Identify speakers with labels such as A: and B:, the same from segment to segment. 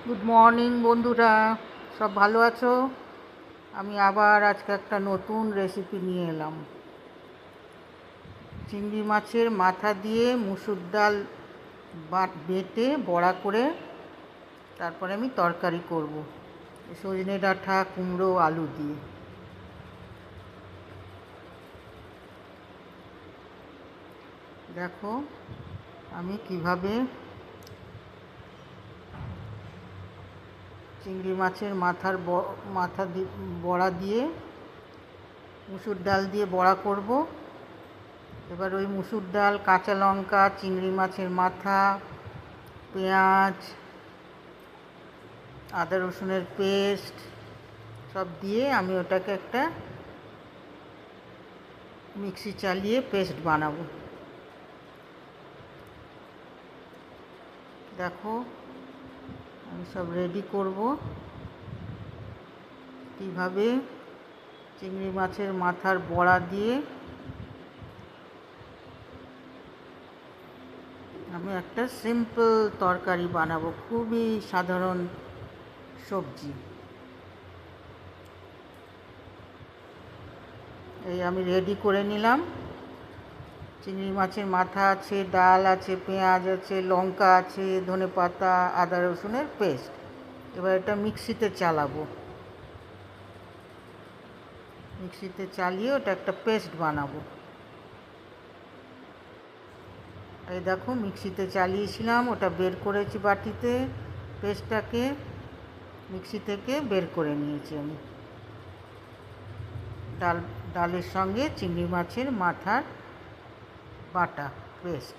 A: Good morning বন্ধুরা, সব ভালো আছো? আমি আবার আজকে একটা নতুন রেসিপি নিয়ে এলাম। চিংড়ি মাছের মাথা দিয়ে মুসুর ডাল বেটে বড়া করে তারপরে আমি তরকারি করব, সজনে ডাঁটা, কুমড়ো, আলু দিয়ে। দেখো আমি কিভাবে চিংড়ি মাছের মাথা বড়া দিয়ে মুসুর ডাল দিয়ে বড়া করব। এবার ওই মুসুর ডাল, কাঁচা লঙ্কা, চিংড়ি মাছের মাথা, পেঁয়াজ, আদা রসুনের পেস্ট সব দিয়ে আমি ওটাকে একটা মিক্সি চালিয়ে পেস্ট বানাবো। দেখো আমি সব রেডি করব। কীভাবে চিংড়ি মাছের মাথার বড়া দিয়ে আমি একটা সিম্পল তরকারি বানাবো, খুবই সাধারণ সবজি। এই আমি রেডি করে নিলাম। চিংড়ি মাছের মাথা আছে, ডাল আছে, পেঁয়াজ আছে, লঙ্কা আছে, ধনেপাতা, আদা রসুনের পেস্ট। এবার এটা মিক্সিতে চালাবো। মিক্সিতে চালিয়ে ওটা একটা পেস্ট বানাবো। এই দেখো মিক্সিতে চালিয়েছিলাম, ওটা বের করেছি বাটিতে। পেস্টটাকে মিক্সি থেকে বের করে নিয়েছি আমি। ডালের সঙ্গে চিংড়ি মাছের মাথার বাটা পেস্ট।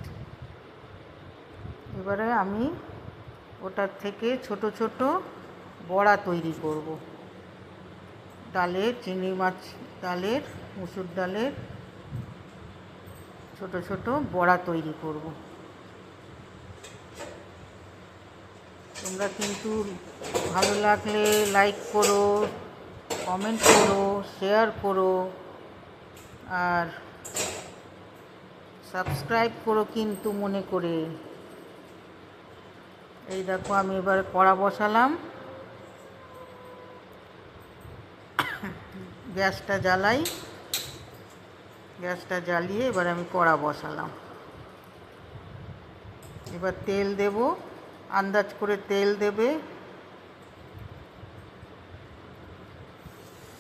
A: এবারে আমি ওটার থেকে ছোট ছোট বড়া তৈরি করব। ডালের মুসুর ডালের ছোট ছোট বড়া তৈরি করব। তোমরা কিন্তু ভালো লাগলে লাইক করো, কমেন্ট করো, শেয়ার করো, আর সাবস্ক্রাইব করো কিন্তু মনে করে। এই দেখো আমি এবার কড়া বসালাম, গ্যাসটা জ্বালিয়ে এবার আমি কড়া বসালাম। এবার তেল দেব, আন্দাজ করে তেল দেবে।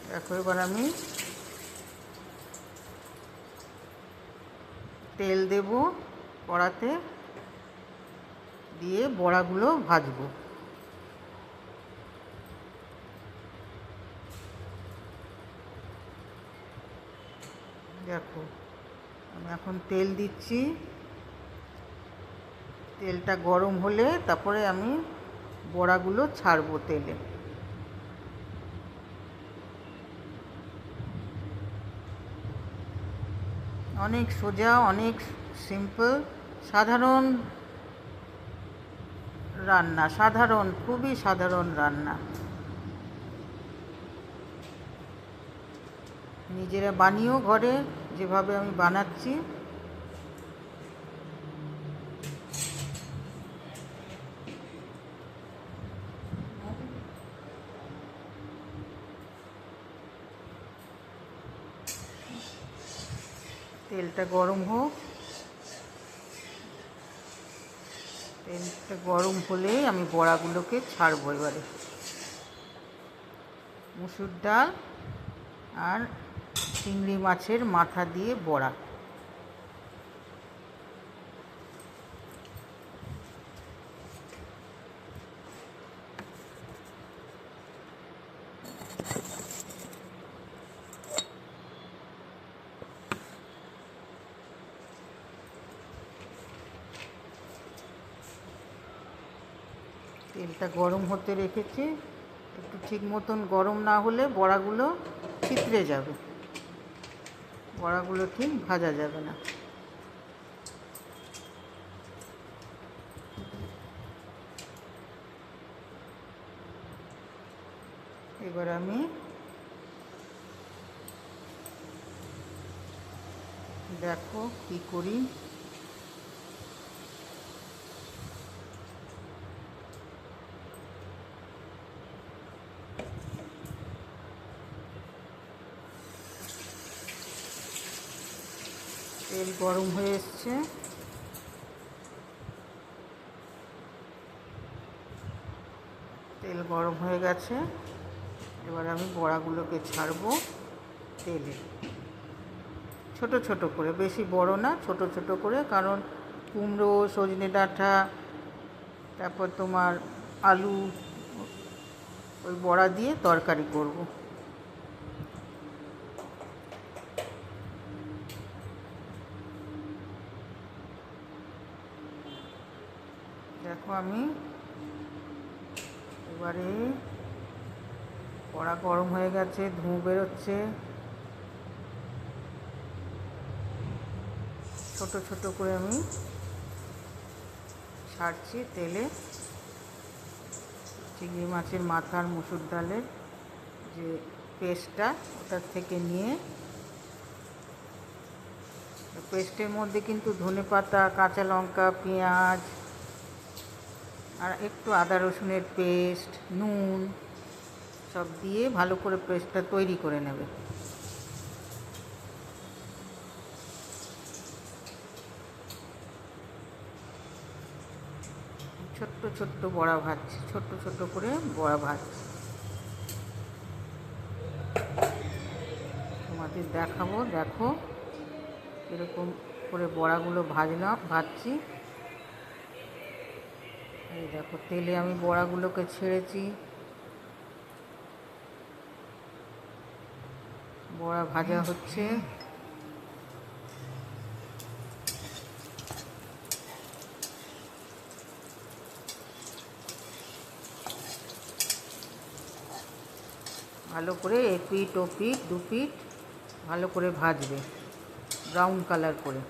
A: দেখো এবার আমি তেল দেব কড়াতে, দিয়ে বড়াগুলো ভাজবো। দেখো আমি এখন তেল দিচ্ছি। তেলটা গরম হলে তারপরে আমি বড়াগুলো ছাড়বো তেলে। অনেক সোজা, অনেক সিম্পল, সাধারণ রান্না, খুবই সাধারণ রান্না। নিজেরা বানিয়েও ঘরে যেভাবে আমি বানাচ্ছি। তেলটা গরম হোক, তেলটা গরম হলে আমি বড়াগুলোকে ছাড়বো। এবারে মুসুর ডাল আর চিংড়ি মাছের মাথা দিয়ে বড়া। তেলটা গরম হতে রেখেছি, একটু ঠিক মতন গরম না হলে বড়াগুলো ছিতরে যাবে, বড়াগুলো ঠিক ভাজা যাবে না। এবার আমি দেখো কি করি। তেল গরম হয়ে এসছে। তেল গরম হয়ে গেছে, এবার আমি বড়াগুলোকে ছাড়বো তেলে, ছোট ছোট করে, বেশি বড় না, ছোট ছোট করে, কারণ কুমড়ো, সজনে ডাঁটা, তারপর তোমার আলু, ওই বড়া দিয়ে তরকারি করব। দেখো আমি এবারে কড়া গরম হয়ে গেছে, ধোঁয়া বেরোচ্ছে, ছোট ছোট করে আমি ছাড়ছি তেলে। চিংড়ি মাছের মাথার মুসুর ডালের যে পেস্টটা, ওটার থেকে নিয়ে, পেস্টের মধ্যে কিন্তু ধনেপাতা, কাঁচা লঙ্কা, পেঁয়াজ আর একটু আদা রসুনের পেস্ট, নুন সব দিয়ে ভালো করে পেস্টটা তৈরি করে নেবে। ছোট্ট ছোট্ট বড়া ভাজছি, ছোট্ট ছোট্ট করে বড়া ভাজছি, তোমাদের দেখাবো। দেখো এরকম করে বড়াগুলো ভাজছি। এই দেখো তেলে আমি বড়াগুলোকে ছেড়েছি, বড়া ভাজা হচ্ছে। ভালো করে এপিট ওপিট দুপিট ভালো করে ভাজবে, ব্রাউন কালার করে।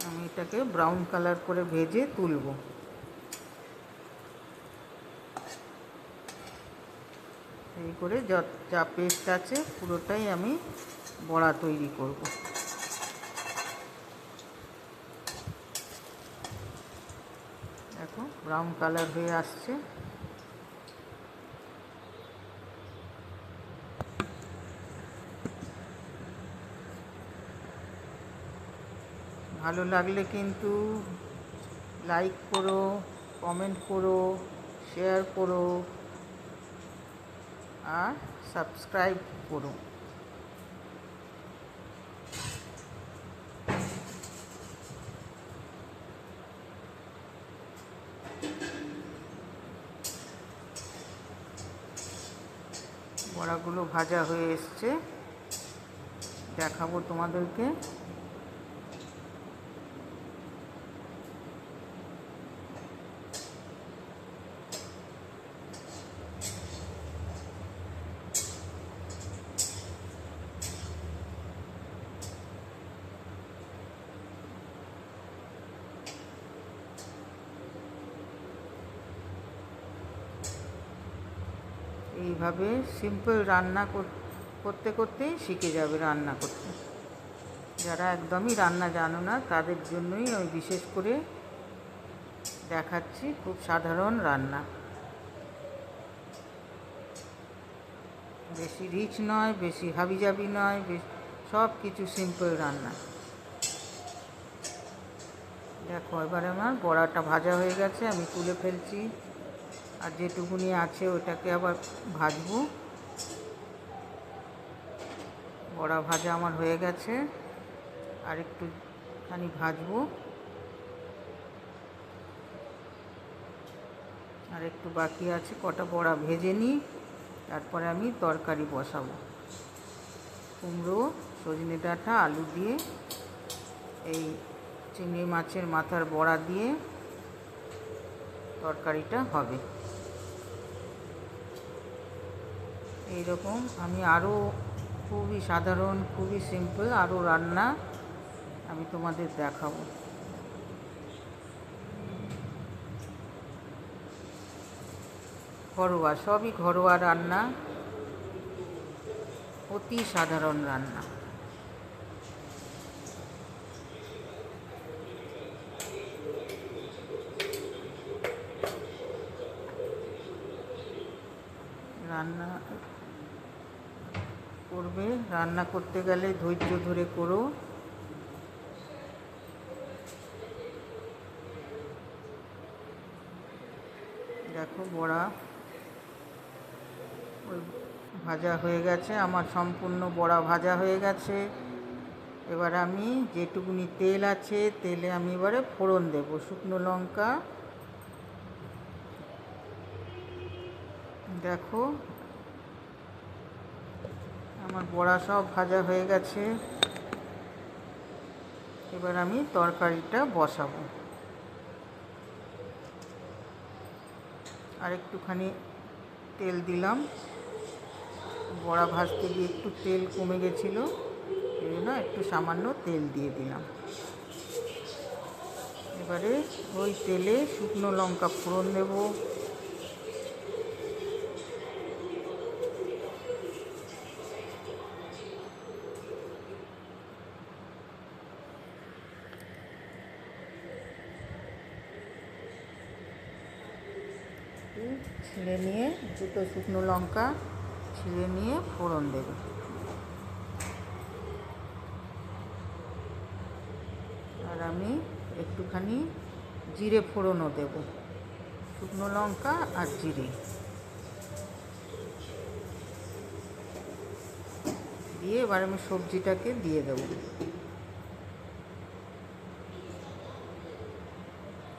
A: আমি এটাকে ব্রাউন কালার করে ভেজে তুলব। এই করে যা পেস্ট আছে পুরোটাই আমি বড়া তৈরি করব। দেখো ব্রাউন কালার হয়ে আসছে। ভালো লাগলে কিন্তু লাইক করো, কমেন্ট করো, শেয়ার করো আর সাবস্ক্রাইব করো। বড়াগুলো ভাজা হয়ে এসছে, দেখাবো তোমাদেরকে। এইভাবে সিম্পল রান্না করতে করতেই শিখে যাবে রান্না করতে। যারা একদমই রান্না জানো না তাদের জন্যই আমি বিশেষ করে দেখাচ্ছি, খুব সাধারণ রান্না, বেশি রিচ নয়, বেশি হাবিজাবি নয়, সব কিছু সিম্পল রান্না। দেখো এবারে আমার বড়াটা ভাজা হয়ে গেছে, আমি তুলে ফেলছি। আর যেটুকুনি আছে ওটাকে আবার ভাজবো। বড়া ভাজা আমার হয়ে গেছে, আর একটুখানি ভাজবো, আর একটু বাকি আছে। কটা বড়া ভেজে নিই, তারপরে আমি তরকারি বসাবো। কুমড়ো, সজনে ডাঁটা, আলু দিয়ে, এই চিংড়ি মাছের মাথার বড়া দিয়ে তরকারিটা হবে। এইরকম আমি আরও খুবই সাধারণ, খুবই সিম্পল আরও রান্না আমি তোমাদের দেখাবো। ঘরোয়া, সবই ঘরোয়া রান্না, অতি সাধারণ রান্না। রান্না করবে, রান্না করতে গেলে ধৈর্য ধরে করো। দেখো বড়া ওই ভাজা হয়ে গেছে, আমার সম্পূর্ণ বড়া ভাজা হয়ে গেছে। এবার আমি যেটুকুনি তেল আছে তেলে আমি এবারে ফোড়ন দেব। শুকনো লঙ্কা, দেখো আমার বড়া সব ভাজা হয়ে গেছে। এবার আমি তরকারিটা বসাবো। আর একটুখানি তেল দিলাম, বড়া ভাজতে গিয়ে একটু তেল কমে গেছিলো, এই জন্য একটু সামান্য তেল দিয়ে দিলাম। এবারে ওই তেলে শুকনো লঙ্কা ফোড়ন দেব। ছিঁড়ে নিয়ে দুটো শুকনো লঙ্কা ছিঁড়ে নিয়ে ফোড়ন দেবে। আর আমি একটুখানি জিরে ফোড়নও দেব, শুকনো লঙ্কা আর জিরে দিয়ে এবার আমি সবজিটাকে দিয়ে দেব।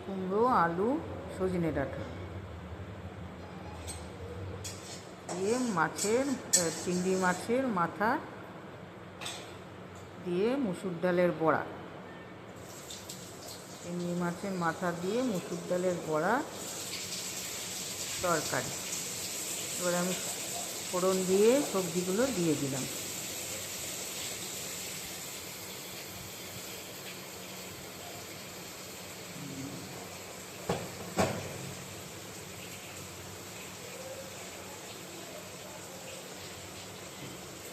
A: কুমড়ো, আলু, সজনে ডাঁটা দিয়ে চিংড়ি মাছের মাথা দিয়ে মুসুর ডালের বড়া, চিংড়ি মাছের মাথা দিয়ে মুসুর ডালের বড়া তরকারি। এবার আমি ফোড়ন দিয়ে সবজিগুলো দিয়ে দিলাম।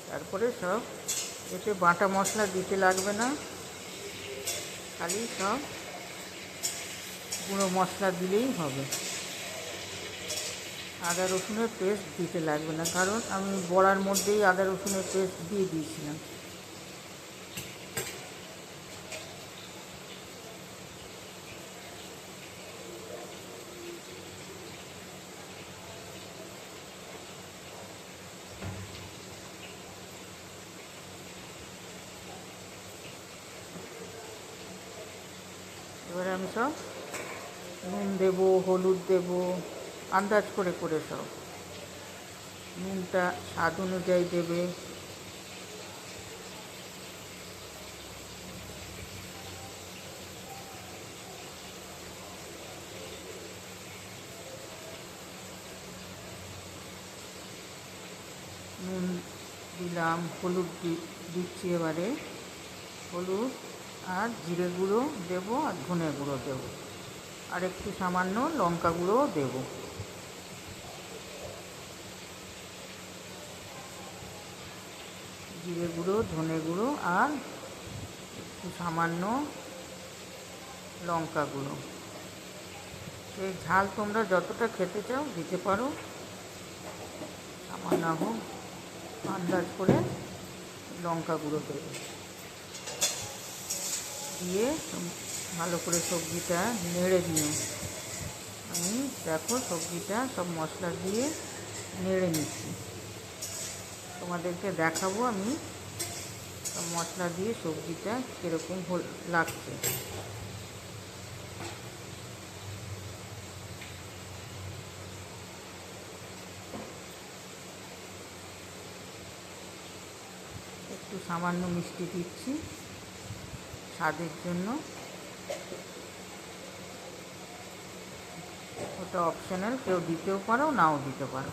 A: তারপরে সব এতে বাটা মশলা দিতে লাগবে না, খালি সব গুঁড়ো মশলা দিলেই হবে। আদা রসুনের পেস্ট দিতে লাগবে না, কারণ আমি বড়ার মধ্যেই আদা রসুনের পেস্ট দিয়ে দিয়েছিলাম। এবারে আমি সব নুন দেব, হলুদ দেব, আন্দাজ করে করে সব। নুনটা স্বাদ অনুযায়ী দেবে। নুন দিলাম, হলুদ দিচ্ছি এবারে, হলুদ আর জিরে গুঁড়ো দেবো আর ধনে গুঁড়ো দেবো, আর একটু সামান্য লঙ্কা গুঁড়োও দেবো। জিরে গুঁড়ো, ধনে গুঁড়ো আর একটু সামান্য লঙ্কা গুঁড়ো। সেই ঝাল তোমরা যতটা খেতে চাও দিতে পারো, সামান্য হোক আন্দাজ করে লঙ্কা গুঁড়ো দেবে। দিয়ে ভালো করে সবজিটা নেড়ে নিও। আমি দেখো সবজিটা সব মশলা দিয়ে নেড়ে নিচ্ছি, তোমাদেরকে দেখাবো আমি সব মশলা দিয়ে সবজিটা কীরকম লাগছে। একটু সামান্য মিষ্টি দিচ্ছি স্বাদের জন্য, ওটা অপশনাল, কেউ দিতেও পারো নাও দিতে পারো।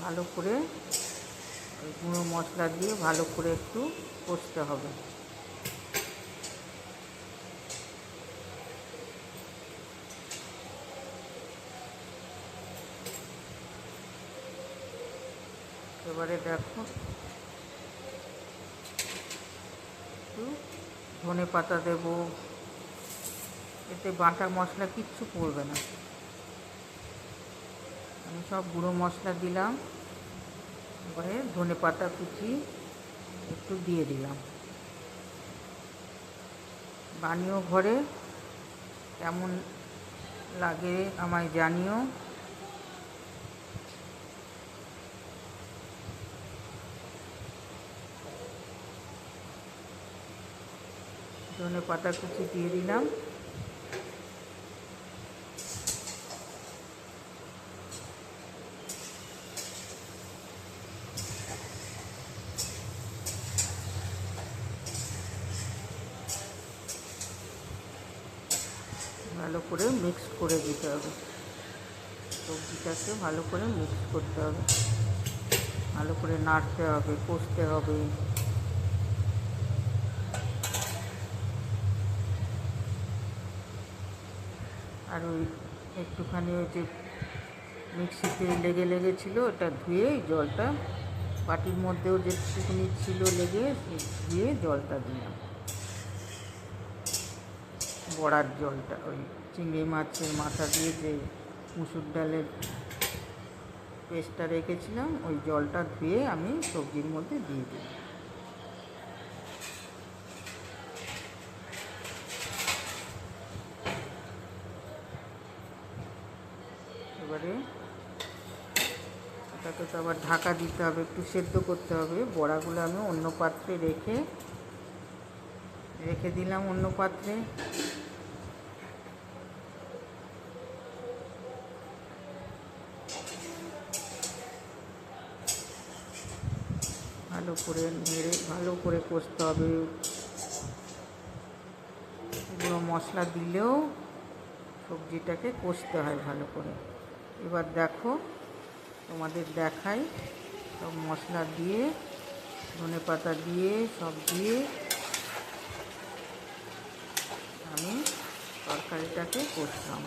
A: ভালো করে ওই গুঁড়ো মশলা দিয়ে ভালো করে একটু কষতে হবে। এবারে দেখো একটু ধনে পাতা দেবো, এতে বাটা মশলা কিচ্ছু পড়বে না। আমি সব গুঁড়ো মশলা দিলাম। এবারে ধনেপাতা কুচি একটু দিয়ে দিলাম। বানিও ঘরে, কেমন লাগে আমায় জানিও। ধনেপাতা কুচি দিয়ে দিলাম। ভালো করে মিক্স করে দিতে হবে, সবজিটাকে ভালো করে মিক্স করতে হবে, ভালো করে নাড়তে হবে, কষতে হবে। আর ওই একটুখানি ওই যে মিক্সিতে লেগে ছিল, ওটা ধুয়ে জলটা বাটির মধ্যেও যেটুকুনি ছিল লেগে, ধুয়ে জলটা দিলাম। বড়ার জলটা, ওই চিংড়ি মাছের মাথা দিয়ে যে মুসুর ডালের পেস্টটা রেখেছিলাম, ওই জলটা ধুয়ে আমি সবজির মধ্যে দিয়ে দিই। এবারে এটাকে তো আবার ঢাকা দিতে হবে, একটু সেদ্ধ করতে হবে। বড়াগুলো আমি অন্য পাত্রে রেখে দিলাম, অন্য পাত্রে। ভালো করে নেড়ে ভালো করে কষতে হবে। গুঁড়ো মশলা দিলেও সবজিটাকে কষতে হয় ভালো করে। এবার দেখো, তোমাদের দেখাই, সব মশলা দিয়ে, ধনেপাতা দিয়ে, সব দিয়ে আমি তরকারিটাকে কষলাম।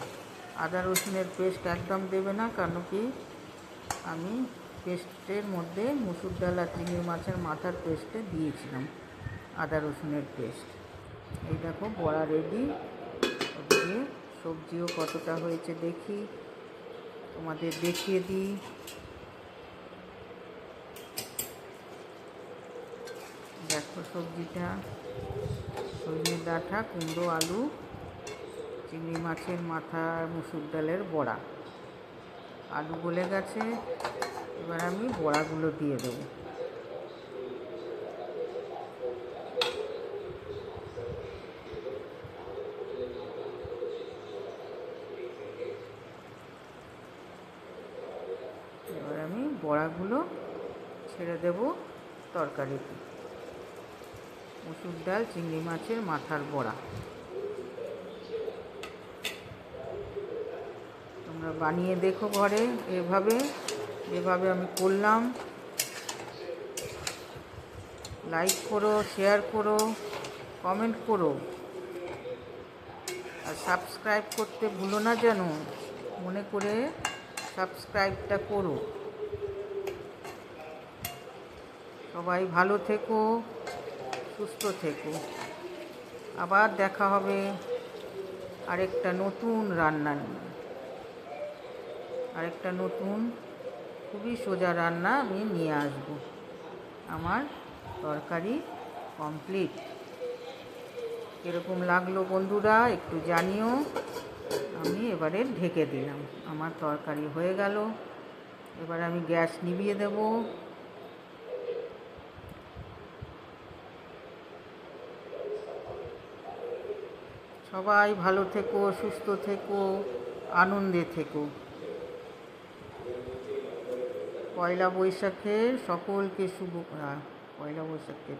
A: আদা রসুনের পেস্ট একদম দেবে না, কারণ কি আমি পেস্টের মধ্যে মুসুর ডাল আর চিংড়ি মাছের মাথার পেস্টে দিয়েছিলাম আদা রসুনের পেস্ট। এই দেখো বড়া রেডি। ওদিকে সবজিও কতটা হয়েছে দেখি, তোমাদের দেখিয়ে দিই। দেখো সবজিটা, সজনে ডাঁটা, কুমড়ো, আলু, চিংড়ি মাছের মাথা, মুসুর ডালের বড়া। আলু গলে গেছে, এবার আমি বড়াগুলো দিয়ে দেবো। এবার আমি বড়াগুলো ছেড়ে দেব তরকারিতে। মুসুর ডাল, চিংড়ি মাছের মাথার বড়া। তোমরা বানিয়ে দেখো ঘরে, যেভাবে আমি করলাম। লাইক করো, শেয়ার করো, কমেন্ট করো, আর সাবস্ক্রাইব করতে ভুলো না যেন। মনে করে সাবস্ক্রাইবটা করো। সবাই ভালো থেকো, সুস্থ থেকো। আবার দেখা হবে আরেকটা নতুন রান্না নিয়ে। আরেকটা নতুন খুবই সোজা রান্না আমি নিয়ে আসবো। আমার তরকারি কমপ্লিট। কীরকম লাগলো বন্ধুরা একটু জানিও। আমি এবারে ঢেকে দিলাম, আমার তরকারি হয়ে গেল। এবার আমি গ্যাস নিভিয়ে দেব। সবাই ভালো থেকো, সুস্থ থেকো, আনন্দে থেকো। পয়লা বৈশাখের সকলকে পয়লা বৈশাখের